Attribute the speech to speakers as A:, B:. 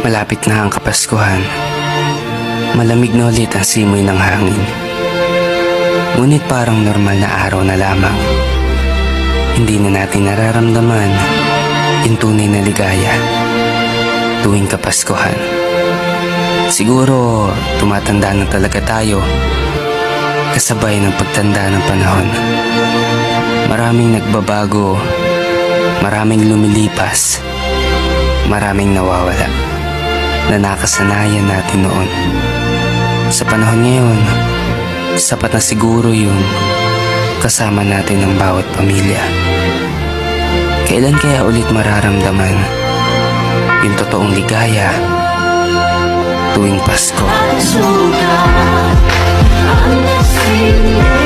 A: Malapit na ang Kapaskuhan. Malamig na ulit ang simoy ng hangin. Ngunit parang normal na araw na lamang. Hindi na natin nararamdaman yung tunay na ligaya tuwing Kapaskuhan. Siguro tumatanda na talaga tayo kasabay ng pagtanda ng panahon. Maraming nagbabago, maraming lumilipas, maraming nawawala na nakasanayan natin noon. Sa panahon ngayon, sapat na siguro yung kasama natin ng bawat pamilya. Kailan kaya ulit mararamdaman yung totoong ligaya tuwing Pasko?
B: Ang sugat, ang nagsili